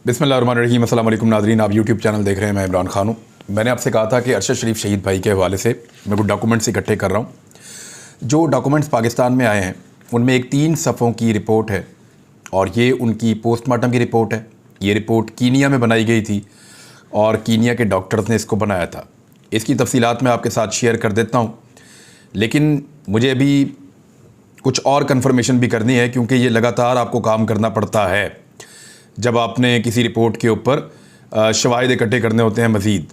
बिस्मिल्लाहिर्रहमानिर्रहीम। अस्सलाम वालेकुम नाज़रीन, आप यूट्यूब चैनल देख रहे हैं। मैं इमरान खान हूँ। मैंने आपसे कहा था कि अरशद शरीफ शहीद भाई के हवाले से मैं कुछ डॉक्यूमेंट्स इकट्ठे कर रहा हूँ। जो डॉक्यूमेंट्स पाकिस्तान में आए हैं उनमें एक 3 सफ़ों की रिपोर्ट है और ये उनकी पोस्टमार्टम की रिपोर्ट है। ये रिपोर्ट कीनिया में बनाई गई थी और कीनिया के डॉक्टर्स ने इसको बनाया था। इसकी तफसीलात मैं आपके साथ शेयर कर देता हूँ, लेकिन मुझे अभी कुछ और कंफर्मेशन भी करनी है, क्योंकि ये लगातार आपको काम करना पड़ता है जब आपने किसी रिपोर्ट के ऊपर शवाहिद इकट्ठे करने होते हैं मज़ीद।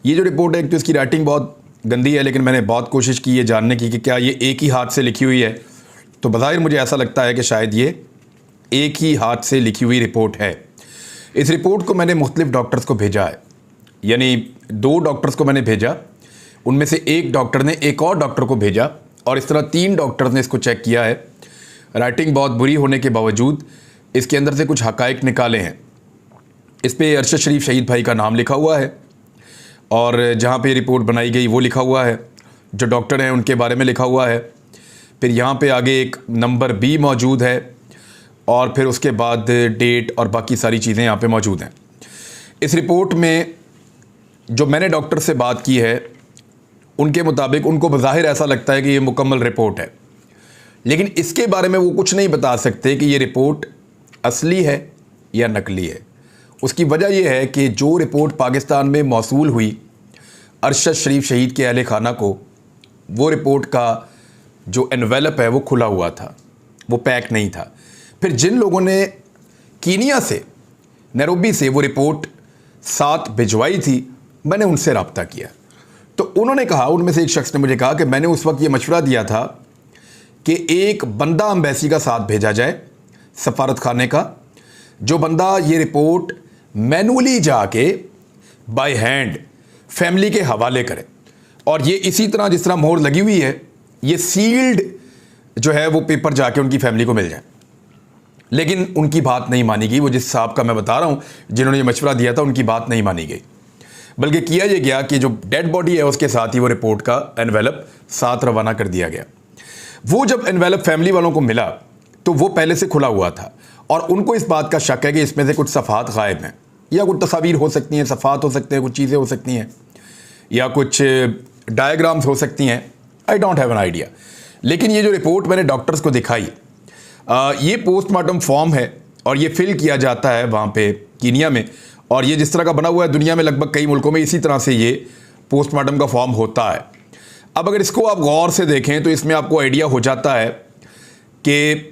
ये जो रिपोर्ट है, एक तो इसकी राइटिंग बहुत गंदी है, लेकिन मैंने बहुत कोशिश की है जानने की कि क्या ये एक ही हाथ से लिखी हुई है। तो बज़ाहिर मुझे ऐसा लगता है कि शायद ये एक ही हाथ से लिखी हुई रिपोर्ट है। इस रिपोर्ट को मैंने मुख्तलिफ डॉक्टर्स को भेजा है, यानी 2 डॉक्टर्स को मैंने भेजा, उनमें से एक डॉक्टर ने एक और डॉक्टर को भेजा और इस तरह 3 डॉक्टर्स ने इसको चेक किया है। राइटिंग बहुत बुरी होने के बावजूद इसके अंदर से कुछ हक़ाइक़ निकाले हैं। इस पे अरशद शरीफ शहीद भाई का नाम लिखा हुआ है और जहाँ पे रिपोर्ट बनाई गई वो लिखा हुआ है, जो डॉक्टर हैं उनके बारे में लिखा हुआ है। फिर यहाँ पे आगे एक नंबर B मौजूद है और फिर उसके बाद डेट और बाकी सारी चीज़ें यहाँ पे मौजूद हैं। इस रिपोर्ट में जो मैंने डॉक्टर से बात की है उनके मुताबिक उनको बज़ाहिर ऐसा लगता है कि ये मुकम्मल रिपोर्ट है, लेकिन इसके बारे में वो कुछ नहीं बता सकते कि ये रिपोर्ट असली है या नकली है। उसकी वजह यह है कि जो रिपोर्ट पाकिस्तान में मौसूल हुई अरशद शरीफ शहीद के अहले खाना को, वो रिपोर्ट का जो एनवेलप है वो खुला हुआ था, वो पैक नहीं था। फिर जिन लोगों ने कीनिया से, नैरोबी से वो रिपोर्ट साथ भिजवाई थी, मैंने उनसे रब्ता किया तो उन्होंने कहा, उनमें से एक शख्स ने मुझे कहा कि मैंने उस वक्त ये मशवरा दिया था कि एक बंदा एम्बेसी का साथ भेजा जाए, सफारत खाने का, जो बंदा ये रिपोर्ट मैनुअली जाके बाय हैंड फैमिली के हवाले करे और ये इसी तरह जिस तरह मोहर लगी हुई है, ये सील्ड जो है वो पेपर जाके उनकी फैमिली को मिल जाए। लेकिन उनकी बात नहीं मानी गई। वो जिस साहब का मैं बता रहा हूँ जिन्होंने ये मशवरा दिया था, उनकी बात नहीं मानी गई, बल्कि किया ये गया कि जो डेड बॉडी है उसके साथ ही वो रिपोर्ट का एनवेलप साथ रवाना कर दिया गया। वो जब एनवेलप फैमिली वालों को मिला तो वो पहले से खुला हुआ था और उनको इस बात का शक है कि इसमें से कुछ सफ़ात गायब हैं, या कुछ तस्वीर हो सकती हैं, सफ़ात हो सकते हैं, कुछ चीज़ें हो सकती हैं, या कुछ डायग्राम्स हो सकती हैं। I don't have an idea. लेकिन ये जो रिपोर्ट मैंने डॉक्टर्स को दिखाई, ये पोस्टमार्टम फॉर्म है और ये फिल किया जाता है वहाँ पे कीनिया में, और ये जिस तरह का बना हुआ है दुनिया में लगभग कई मुल्कों में इसी तरह से ये पोस्टमार्टम का फॉर्म होता है। अब अगर इसको आप गौर से देखें तो इसमें आपको आइडिया हो जाता है कि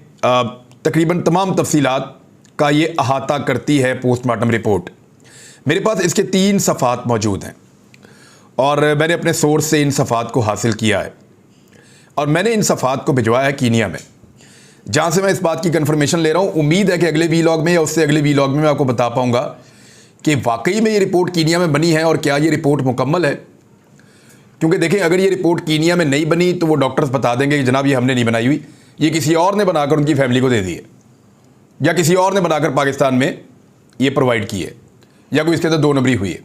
तकरीबन तमाम तफसीलात का ये अहाता करती है पोस्टमार्टम रिपोर्ट। मेरे पास इसके 3 सफ़ात मौजूद हैं और मैंने अपने सोर्स से इन सफ़ात को हासिल किया है और मैंने इन सफ़ात को भिजवाया है कीनिया में, जहाँ से मैं इस बात की कन्फर्मेशन ले रहा हूँ। उम्मीद है कि अगले वीलॉग में या उससे अगले वीलॉग में मैं आपको बता पाऊँगा कि वाकई में ये रिपोर्ट कीनिया में बनी है और क्या ये रिपोर्ट मुकम्मल है। क्योंकि देखें, अगर ये रिपोर्ट कीनिया में नहीं बनी तो वो डॉक्टर्स बता देंगे कि जनाब ये हमने नहीं बनाई हुई, ये किसी और ने बनाकर उनकी फैमिली को दे दी है, या किसी और ने बनाकर पाकिस्तान में ये प्रोवाइड की है, या कोई इसके अंदर 2 नंबरी हुई है,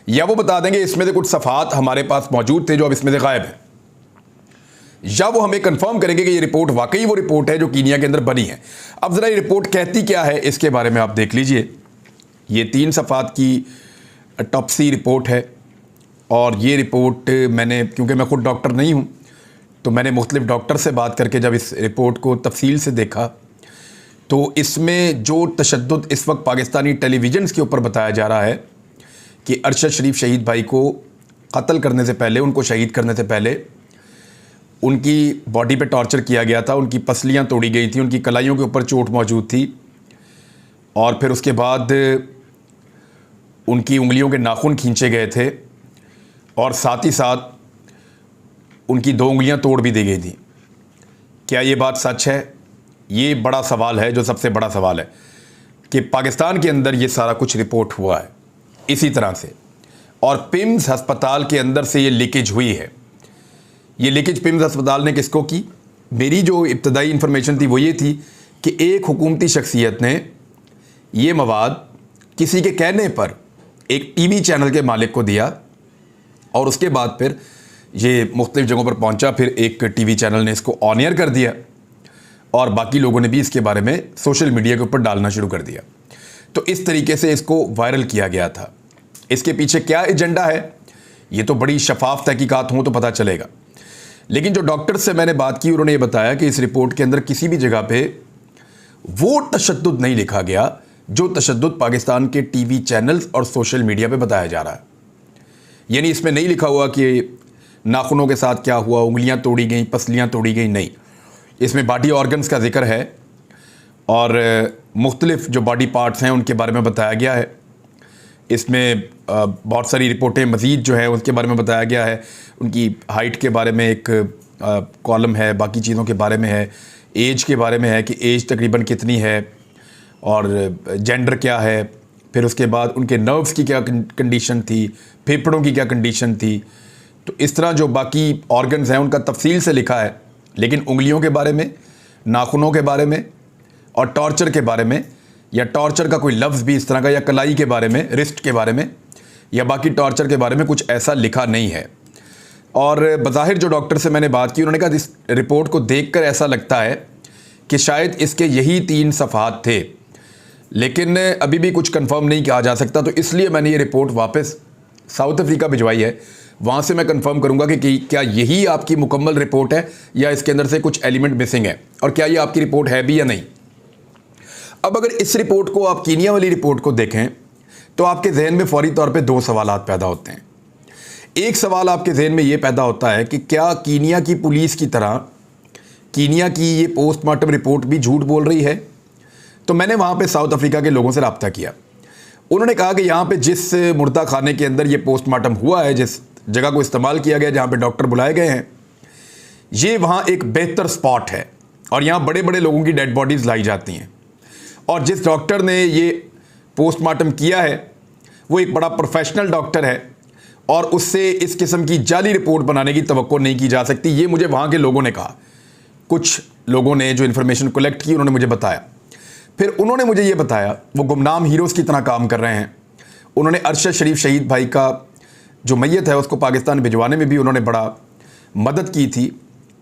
या वो बता देंगे इसमें से कुछ सफ़ात हमारे पास मौजूद थे जो अब इसमें से गायब है, या वो हमें कंफर्म करेंगे कि ये रिपोर्ट वाकई वो रिपोर्ट है जो कीनिया के अंदर बनी है। अब ज़रा ये रिपोर्ट कहती क्या है इसके बारे में आप देख लीजिए। ये 3 सफ़ात की टॉपसी रिपोर्ट है और ये रिपोर्ट मैंने, क्योंकि मैं ख़ुद डॉक्टर नहीं हूँ, तो मैंने मुख्तलिफ डॉक्टर से बात करके जब इस रिपोर्ट को तफसील से देखा तो इसमें जो तशद्दुद इस वक्त पाकिस्तानी टेलीविज़न्स के ऊपर बताया जा रहा है कि अरशद शरीफ शहीद भाई को कत्ल करने से पहले, उनको शहीद करने से पहले उनकी बॉडी पे टॉर्चर किया गया था, उनकी पसलियाँ तोड़ी गई थी, उनकी कलाइयों के ऊपर चोट मौजूद थी और फिर उसके बाद उनकी उंगलियों के नाखून खींचे गए थे और साथ ही साथ उनकी 2 उंगलियां तोड़ भी दी गई थी। क्या ये बात सच है? ये बड़ा सवाल है, जो सबसे बड़ा सवाल है कि पाकिस्तान के अंदर ये सारा कुछ रिपोर्ट हुआ है इसी तरह से, और पिम्स अस्पताल के अंदर से ये लीकेज हुई है। ये लीकेज पिम्स अस्पताल ने किसको की? मेरी जो इब्तदाई इंफॉर्मेशन थी वो ये थी कि एक हुकूमती शख्सियत ने ये मवाद किसी के कहने पर एक टीवी चैनल के मालिक को दिया और उसके बाद फिर ये मुख्तलिफ जगहों पर पहुंचा। फिर एक टीवी चैनल ने इसको ऑन एयर कर दिया और बाकी लोगों ने भी इसके बारे में सोशल मीडिया के ऊपर डालना शुरू कर दिया। तो इस तरीके से इसको वायरल किया गया था। इसके पीछे क्या एजेंडा है, ये तो बड़ी शफाफ तहकीकात हो तो पता चलेगा। लेकिन जो डॉक्टर से मैंने बात की, उन्होंने ये बताया कि इस रिपोर्ट के अंदर किसी भी जगह पे वो तशद्दुद नहीं लिखा गया जो तशद्दुद पाकिस्तान के टीवी चैनल्स और सोशल मीडिया पे बताया जा रहा है। यानी इसमें नहीं लिखा हुआ कि नाखूनों के साथ क्या हुआ, उंगलियां तोड़ी गई, पसलियां तोड़ी गई, नहीं। इसमें बॉडी ऑर्गन्स का जिक्र है और मुख्तलिफ जो बॉडी पार्ट्स हैं उनके बारे में बताया गया है। इसमें बहुत सारी रिपोर्टें मज़ीद जो है उसके बारे में बताया गया है। उनकी हाइट के बारे में एक कॉलम है, बाकी चीज़ों के बारे में है, एज के बारे में है कि एज तकरीबन कितनी है और जेंडर क्या है, फिर उसके बाद उनके नर्व्स की क्या कंडीशन थी, फेफड़ों की क्या कंडीशन थी। तो इस तरह जो बाकी ऑर्गन्स हैं उनका तफसील से लिखा है। लेकिन उंगलियों के बारे में, नाखूनों के बारे में और टॉर्चर के बारे में, या टॉर्चर का कोई लफ्ज़ भी इस तरह का, या कलाई के बारे में, रिस्ट के बारे में, या बाकी टॉर्चर के बारे में कुछ ऐसा लिखा नहीं है। और बज़ाहिर जो डॉक्टर से मैंने बात की, उन्होंने कहा इस रिपोर्ट को देखकर ऐसा लगता है कि शायद इसके यही 3 सफ़हात थे, लेकिन अभी भी कुछ कंफर्म नहीं किया जा सकता। तो इसलिए मैंने ये रिपोर्ट वापस साउथ अफ्रीका भिजवाई है। वहाँ से मैं कंफर्म करूँगा कि क्या यही आपकी मुकम्मल रिपोर्ट है या इसके अंदर से कुछ एलिमेंट मिसिंग है, और क्या ये आपकी रिपोर्ट है भी या नहीं। अब अगर इस रिपोर्ट को आप कीनिया वाली रिपोर्ट को देखें तो आपके जहन में फौरी तौर पे 2 सवालात पैदा होते हैं। एक सवाल आपके जहन में ये पैदा होता है कि क्या कीनिया की पुलिस की तरह कीनिया की ये पोस्टमार्टम रिपोर्ट भी झूठ बोल रही है। तो मैंने वहाँ पे साउथ अफ्रीका के लोगों से रब्ता किया। उन्होंने कहा कि यहाँ पे जिस मुर्दा खाने के अंदर ये पोस्टमार्टम हुआ है, जिस जगह को इस्तेमाल किया गया, जहाँ पे डॉक्टर बुलाए गए हैं, ये वहाँ एक बेहतर स्पॉट है और यहाँ बड़े बड़े लोगों की डेड बॉडीज़ लाई जाती हैं। और जिस डॉक्टर ने ये पोस्टमार्टम किया है वो एक बड़ा प्रोफेशनल डॉक्टर है और उससे इस किस्म की जाली रिपोर्ट बनाने की तवक्को नहीं की जा सकती। ये मुझे वहाँ के लोगों ने कहा। कुछ लोगों ने जो इन्फॉर्मेशन कलेक्ट की उन्होंने मुझे बताया। फिर उन्होंने मुझे ये बताया, वो गुमनाम हीरोज़ की तरह काम कर रहे हैं। उन्होंने अरशद शरीफ शहीद भाई का जो मैयत है उसको पाकिस्तान भिजवाने में भी उन्होंने बड़ा मदद की थी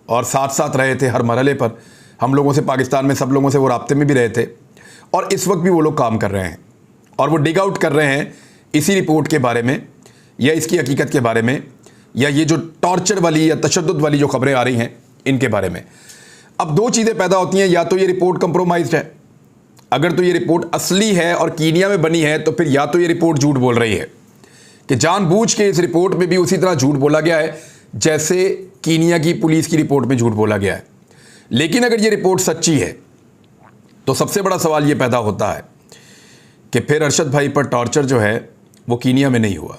और साथ साथ रहे थे हर मरहले पर। हम लोगों से, पाकिस्तान में सब लोगों से वो राब्ते में भी रहे थे और इस वक्त भी वो लोग काम कर रहे हैं और वो डिग आउट कर रहे हैं इसी रिपोर्ट के बारे में या इसकी हकीकत के बारे में, या ये जो टॉर्चर वाली या तशद्दुद वाली जो खबरें आ रही हैं इनके बारे में। अब 2 चीज़ें पैदा होती हैं, या तो ये रिपोर्ट कंप्रोमाइज्ड है। अगर तो ये रिपोर्ट असली है और कीनिया में बनी है तो फिर या तो ये रिपोर्ट झूठ बोल रही है कि जानबूझ के इस रिपोर्ट में भी उसी तरह झूठ बोला गया है जैसे कीनिया की पुलिस की रिपोर्ट में झूठ बोला गया है। लेकिन अगर ये रिपोर्ट सच्ची है तो सबसे बड़ा सवाल ये पैदा होता है कि फिर अरशद भाई पर टॉर्चर जो है वो कीनिया में नहीं हुआ।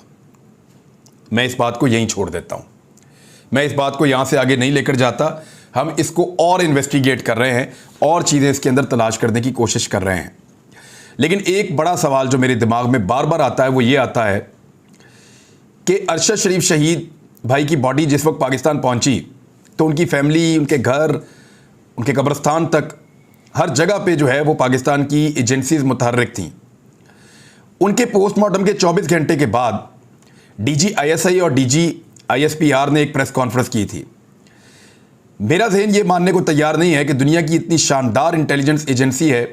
मैं इस बात को यहीं छोड़ देता हूँ, मैं इस बात को यहाँ से आगे नहीं लेकर जाता। हम इसको और इन्वेस्टिगेट कर रहे हैं और चीज़ें इसके अंदर तलाश करने की कोशिश कर रहे हैं। लेकिन एक बड़ा सवाल जो मेरे दिमाग में बार बार आता है वो ये आता है कि अरशद शरीफ शहीद भाई की बॉडी जिस वक्त पाकिस्तान पहुंची तो उनकी फैमिली, उनके घर, उनके कब्रिस्तान तक हर जगह पे जो है वो पाकिस्तान की एजेंसीज मुतहर्रिक थीं। उनके पोस्टमार्टम के 24 घंटे के बाद डीजी आईएसआई और डीजी आईएसपीआर ने एक प्रेस कॉन्फ्रेंस की थी। मेरा जहन ये मानने को तैयार नहीं है कि दुनिया की इतनी शानदार इंटेलिजेंस एजेंसी है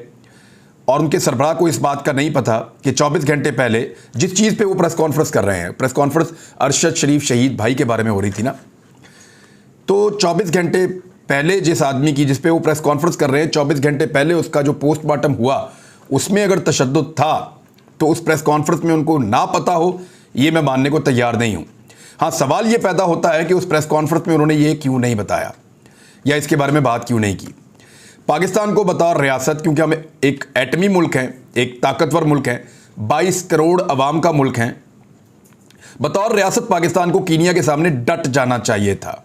और उनके सरबराह को इस बात का नहीं पता कि 24 घंटे पहले जिस चीज़ पे वो प्रेस कॉन्फ्रेंस कर रहे हैं, प्रेस कॉन्फ्रेंस अरशद शरीफ शहीद भाई के बारे में हो रही थी ना, तो 24 घंटे पहले जिस आदमी की, जिस पे वो प्रेस कॉन्फ्रेंस कर रहे हैं, 24 घंटे पहले उसका जो पोस्टमार्टम हुआ उसमें अगर तशद्दुद था तो उस प्रेस कॉन्फ्रेंस में उनको ना पता हो, ये मैं मानने को तैयार नहीं हूँ। हाँ, सवाल ये पैदा होता है कि उस प्रेस कॉन्फ्रेंस में उन्होंने ये क्यों नहीं बताया या इसके बारे में बात क्यों नहीं की। पाकिस्तान को बतौर रियासत, क्योंकि हम एक एटमी मुल्क हैं, एक ताकतवर मुल्क हैं, 22 करोड़ अवाम का मुल्क हैं, बतौर रियासत पाकिस्तान को कीनिया के सामने डट जाना चाहिए था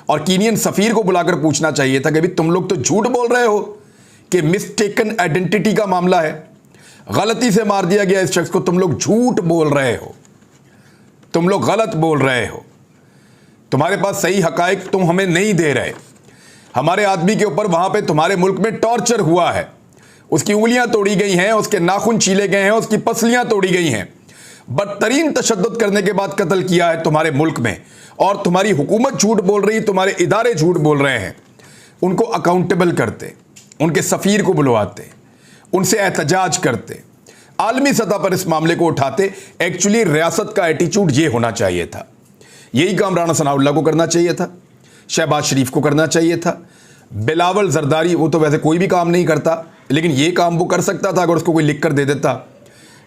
और कीनियन सफ़ीर को बुलाकर पूछना चाहिए था कि भाई तुम लोग तो झूठ बोल रहे हो कि मिस्टेकन आइडेंटिटी का मामला है, गलती से मार दिया गया इस शख्स को, तुम लोग झूठ बोल रहे हो, तुम लोग गलत बोल रहे हो, तुम्हारे पास सही हकायक तुम हमें नहीं दे रहे। हमारे आदमी के ऊपर वहां पे तुम्हारे मुल्क में टॉर्चर हुआ है, उसकी उंगलियां तोड़ी गई हैं, उसके नाखून छीले गए हैं, उसकी पसलियां तोड़ी गई हैं, बदतरीन तशद्दुद करने के बाद कत्ल किया है तुम्हारे मुल्क में, और तुम्हारी हुकूमत झूठ बोल रही, तुम्हारे इदारे झूठ बोल रहे हैं। उनको अकाउंटेबल करते, उनके सफ़ीर को बुलवाते, उनसे एहतजाज करते, आलमी सतह पर इस मामले को उठाते। एक्चुअली रियासत का एटीट्यूड ये होना चाहिए था, यही काम राणा सनाउल्लाह को करना चाहिए था, शहबाज शरीफ को करना चाहिए था। बिलावल जरदारी वो तो वैसे कोई भी काम नहीं करता, लेकिन ये काम वो कर सकता था अगर उसको कोई लिख कर दे देता।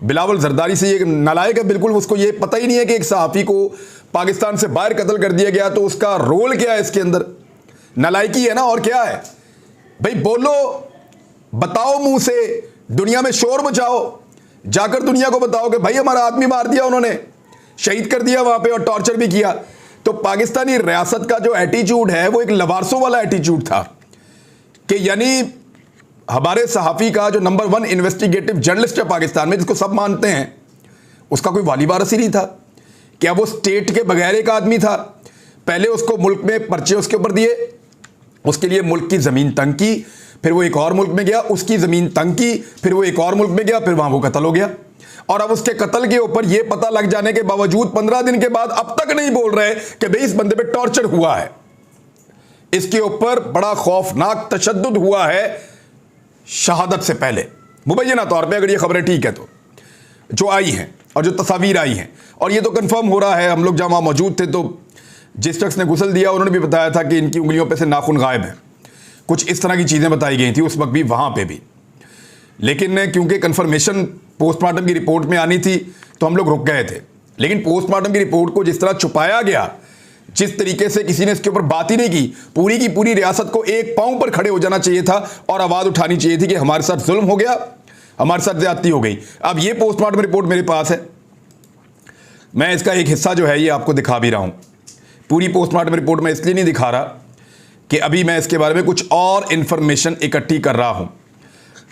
बिलावल जरदारी से ये नालायक है बिल्कुल, उसको ये पता ही नहीं है कि एक सहाफ़ी को पाकिस्तान से बाहर कत्ल कर दिया गया, तो उसका रोल क्या है इसके अंदर? नालायकी है ना, और क्या है भाई? बोलो, बताओ मुंह से, दुनिया में शोर मचाओ, जाकर दुनिया को बताओ कि भाई हमारा आदमी मार दिया उन्होंने, शहीद कर दिया वहां पे और टॉर्चर भी किया। तो पाकिस्तानी रियासत का जो एटीट्यूड है वो एक लवारसों वाला एटीट्यूड था कि यानी हमारे सहाफ़ी का जो नंबर 1 इन्वेस्टिगेटिव जर्नलिस्ट है पाकिस्तान में, जिसको सब मानते हैं, उसका कोई वाली वारस ही नहीं था। क्या वो स्टेट के बगैर एक आदमी था? पहले उसको मुल्क में पर्चे उसके ऊपर दिए, उसके लिए मुल्क की ज़मीन तंग की, फिर वो एक और मुल्क में गया, उसकी ज़मीन तंग की, फिर वो एक और मुल्क में गया, फिर वहाँ वो कत्ल हो गया। और अब उसके कत्ल के ऊपर ये पता लग जाने के बावजूद 15 दिन के बाद अब तक नहीं बोल रहे कि भाई इस बंदे पे टॉर्चर हुआ है, इसके ऊपर बड़ा खौफनाक तशद्दुद हुआ है शहादत से पहले। मुबैना तौर पे अगर ये खबरें ठीक है तो जो आई हैं और जो तस्वीर आई हैं, और ये तो कंफर्म हो रहा है, हम लोग जहाँ वहाँ मौजूद थे तो जिस शख्स ने गुस्ल दिया उन्होंने भी बताया था कि इनकी उंगलियों पे से नाखून गायब है, कुछ इस तरह की चीज़ें बताई गई थी उस वक्त भी वहाँ पे भी। लेकिन क्योंकि कंफर्मेशन पोस्टमार्टम की रिपोर्ट में आनी थी तो हम लोग रुक गए थे। लेकिन पोस्टमार्टम की रिपोर्ट को जिस तरह छुपाया गया, जिस तरीके से किसी ने इसके ऊपर बात ही नहीं की, पूरी की पूरी रियासत को एक पांव पर खड़े हो जाना चाहिए था और आवाज़ उठानी चाहिए थी कि हमारे साथ जुल्म हो गया, हमारे साथ ज्यादती हो गई। अब ये पोस्टमार्टम रिपोर्ट मेरे पास है, मैं इसका एक हिस्सा जो है ये आपको दिखा भी रहा हूँ। पूरी पोस्टमार्टम रिपोर्ट मैं इसलिए नहीं दिखा रहा कि अभी मैं इसके बारे में कुछ और इन्फॉर्मेशन इकट्ठी कर रहा हूँ।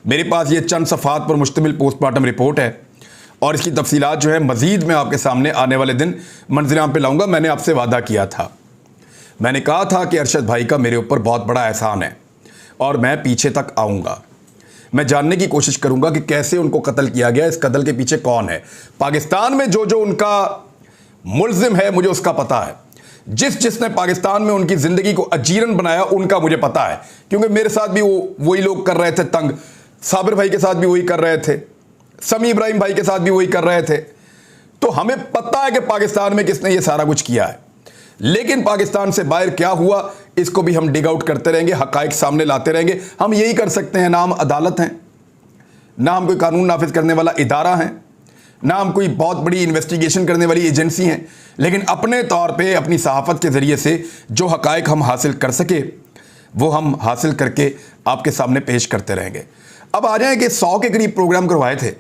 मेरे पास ये चंद सफ़ात पर मुश्तमिल पोस्टमार्टम रिपोर्ट है और इसकी तफसीलात जो है मज़ीद मैं आपके सामने आने वाले दिन मंजराम पे लाऊंगा। मैंने आपसे वादा किया था, मैंने कहा था कि अरशद भाई का मेरे ऊपर बहुत बड़ा एहसान है और मैं पीछे तक आऊँगा। मैं जानने की कोशिश करूँगा कि कैसे उनको कत्ल किया गया, इस कत्ल के पीछे कौन है। पाकिस्तान में जो जो उनका मुल्ज़िम है मुझे उसका पता है, जिसने पाकिस्तान में उनकी ज़िंदगी को अजीरन बनाया उनका मुझे पता है, क्योंकि मेरे साथ भी वही लोग कर रहे थे तंग, साबिर भाई के साथ भी वही कर रहे थे, समी इब्राहिम भाई के साथ भी वही कर रहे थे। तो हमें पता है कि पाकिस्तान में किसने ये सारा कुछ किया है। लेकिन पाकिस्तान से बाहर क्या हुआ इसको भी हम डिग आउट करते रहेंगे, हक़ाइक़ सामने लाते रहेंगे। हम यही कर सकते हैं, ना हम अदालत हैं, ना हम कोई कानून नाफिज करने वाला इदारा है, ना हम कोई बहुत बड़ी इन्वेस्टिगेशन करने वाली एजेंसी हैं, लेकिन अपने तौर पे अपनी सहाफ़त के ज़रिए से जो हक़ाइक़ हम हासिल कर सके वो हम हासिल करके आपके सामने पेश करते रहेंगे। अब आ जाए कि 100 के करीब प्रोग्राम करवाए थे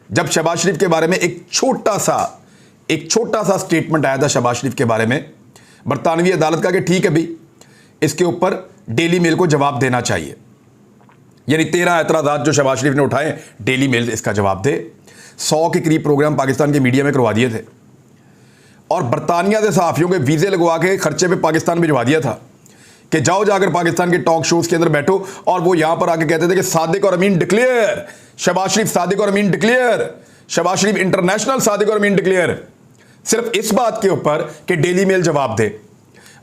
जब शहबाज शरीफ के बारे में एक छोटा सा स्टेटमेंट आया था शहबाज शरीफ के बारे में बरतानवी अदालत का कि ठीक है भाई इसके ऊपर डेली मेल को जवाब देना चाहिए। यानी 13 एतराज़ात जो शहबाज शरीफ ने उठाए, डेली मेल इसका जवाब दे। 100 के करीब प्रोग्राम पाकिस्तान के मीडिया में करवा दिए थे और बरतानिया से सहाफ़ियों के वीज़े लगवा के खर्चे पे पाकिस्तान भिजवा दिया था कि जाओ जाकर पाकिस्तान के टॉक शोज़ के अंदर बैठो। और वो यहाँ पर आके कहते थे कि सादिक और अमीन डिक्लेयर, शहबाज शरीफ सादिक और अमीन डिक्लेयर, शहबाज शरीफ इंटरनेशनल सादिक और अमीन डिक्लेयर, सिर्फ इस बात के ऊपर कि डेली मेल जवाब दे।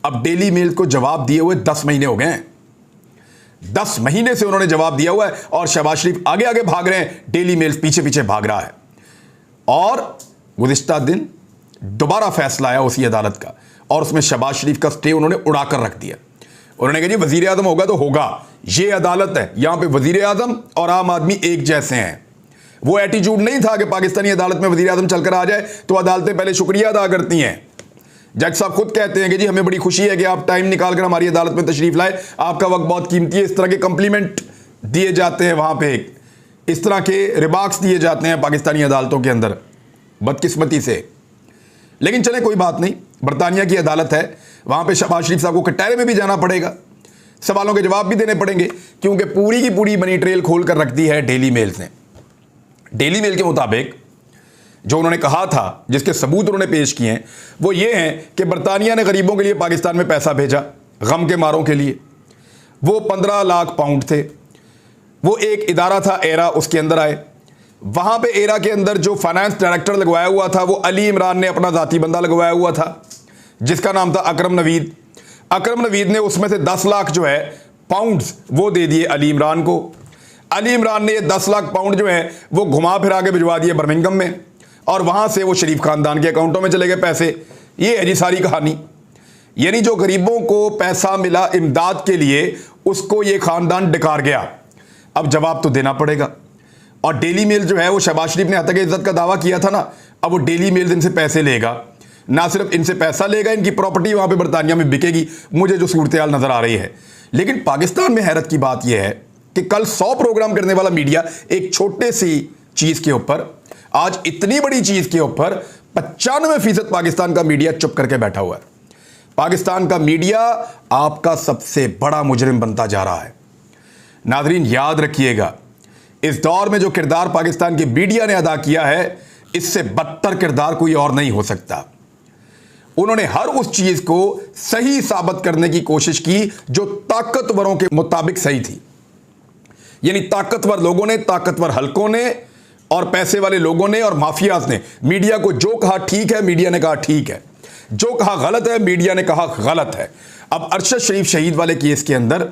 अब डेली मेल को जवाब दिए हुए 10 महीने हो गए हैं, 10 महीने से उन्होंने जवाब दिया हुआ है और शहबाज शरीफ आगे आगे भाग रहे हैं, डेली मेल पीछे पीछे भाग रहा है। और गुज़िश्ता दिन दोबारा फैसला आया उसी अदालत का और उसमें शहबाज शरीफ का स्टे उन्होंने उड़ा कर रख दिया। उन्होंने कहा जी वज़ीर आज़म होगा तो होगा, ये अदालत है, यहां पे वज़ीर आज़म और आम आदमी एक जैसे हैं। वो एटीट्यूड नहीं था कि पाकिस्तानी अदालत में वज़ीर आज़म चलकर आ जाए तो अदालतें पहले शुक्रिया अदा करती हैं। जज साहब खुद कहते हैं कि जी हमें बड़ी खुशी है कि आप टाइम निकाल कर हमारी अदालत में तशरीफ़ लाए, आपका वक्त बहुत कीमती है। इस तरह के कंप्लीमेंट दिए जाते हैं वहाँ पे, इस तरह के रिमार्क्स दिए जाते हैं पाकिस्तानी अदालतों के अंदर, बदकिस्मती से। लेकिन चले कोई बात नहीं, बरतानिया की अदालत है, वहाँ पे शहबाज शरीफ साहब को कटहरे में भी जाना पड़ेगा, सवालों के जवाब भी देने पड़ेंगे, क्योंकि पूरी की पूरी मनी ट्रेल खोल कर रख दी है डेली मेल ने। डेली मेल के मुताबिक जो उन्होंने कहा था, जिसके सबूत उन्होंने पेश किए हैं, वो ये हैं कि बरतानिया ने गरीबों के लिए पाकिस्तान में पैसा भेजा, गम के मारों के लिए। वो 15 लाख पाउंड थे। वो एक इदारा था एरा, उसके अंदर आए। वहाँ पे एरा के अंदर जो फाइनेंस डायरेक्टर लगवाया हुआ था वो अली इमरान ने अपना ज़ाती बंदा लगवाया हुआ था जिसका नाम था अकरम नवीद। अकरम नवीद ने उसमें से 10 लाख जो है पाउंड्स वो दे दिए अली इमरान को। अली इमरान ने ये 10 लाख पाउंड जो है वो घुमा फिरा के भिजवा दिए बर्मिंघम में, और वहां से वो शरीफ खानदान के अकाउंटों में चले गए पैसे। ये है जी सारी कहानी। यानी जो गरीबों को पैसा मिला इमदाद के लिए, उसको ये खानदान डिकार गया। अब जवाब तो देना पड़ेगा। और डेली मेल जो है वो शहबाज शरीफ ने हत्या इज्जत का दावा किया था ना, अब वो डेली मेल इनसे पैसे लेगा। ना सिर्फ इनसे पैसा लेगा, इनकी प्रॉपर्टी वहां पे बरतानिया में बिकेगी। मुझे जो सूरत हाल नजर आ रही है। लेकिन पाकिस्तान में हैरत की बात यह है कि कल 100 प्रोग्राम करने वाला मीडिया एक छोटे सी चीज के ऊपर, आज इतनी बड़ी चीज के ऊपर 95% पाकिस्तान का मीडिया चुप करके बैठा हुआ है। पाकिस्तान का मीडिया आपका सबसे बड़ा मुजरिम बनता जा रहा है। नाजरीन याद रखिएगा, इस दौर में जो किरदार पाकिस्तान के मीडिया ने अदा किया है, इससे बदतर किरदार कोई और नहीं हो सकता। उन्होंने हर उस चीज को सही साबित करने की कोशिश की जो ताकतवरों के मुताबिक सही थी। यानी ताकतवर लोगों ने, ताकतवर हलकों ने, और पैसे वाले लोगों ने और माफियाज ने मीडिया को जो कहा ठीक है, मीडिया ने कहा ठीक है, जो कहा गलत है, मीडिया ने कहा गलत है। अब अरशद शरीफ शहीद वाले केस के अंदर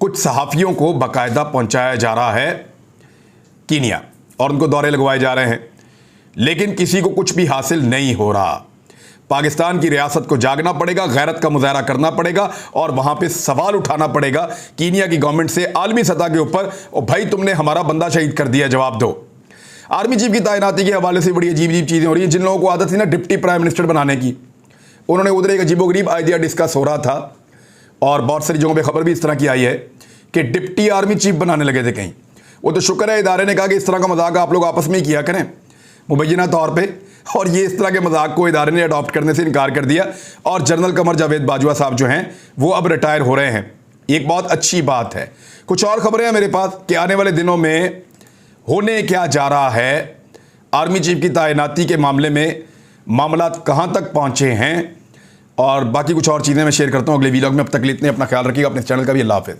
कुछ सहाफियों को बाकायदा पहुंचाया जा रहा है कीनिया, और उनको दौरे लगवाए जा रहे हैं, लेकिन किसी को कुछ भी हासिल नहीं हो रहा। पाकिस्तान की रियासत को जागना पड़ेगा, गैरत का मुजाहरा करना पड़ेगा, और वहां पे सवाल उठाना पड़ेगा कीनिया की गवर्नमेंट से आलमी सतह के ऊपर, और भाई तुमने हमारा बंदा शहीद कर दिया, जवाब दो। आर्मी चीफ की तैनाती के हवाले से बड़ी अजीब अजीब चीजें हो रही हैं। जिन लोगों को आदत थी ना डिप्टी प्राइम मिनिस्टर बनाने की, उन्होंने उधर एक अजीबोगरीब आइडिया डिस्कस हो रहा था, और बहुत सारी जगहों पर खबर भी इस तरह की आई है कि डिप्टी आर्मी चीफ बनाने लगे थे कहीं। वो तो शुक्र है इदारे ने कहा कि इस तरह का मजाक आप लोग आपस में ही किया करें मुबैना तौर पे, और ये इस तरह के मजाक को इदारे ने अडॉप्ट करने से इनकार कर दिया। और जनरल कमर जावेद बाजवा साहब जो हैं वो अब रिटायर हो रहे हैं, एक बहुत अच्छी बात है। कुछ और खबरें हैं मेरे पास कि आने वाले दिनों में होने क्या जा रहा है, आर्मी चीफ की तैनाती के मामले में मामला कहाँ तक पहुँचे हैं, और बाकी कुछ और चीज़ें मैं शेयर करता हूँ अगले वीलॉग में। अब तक के लिए इतने, अपना ख्याल रखिएगा, अपने चैनल का भी। अल्लाह हाफ़िज़।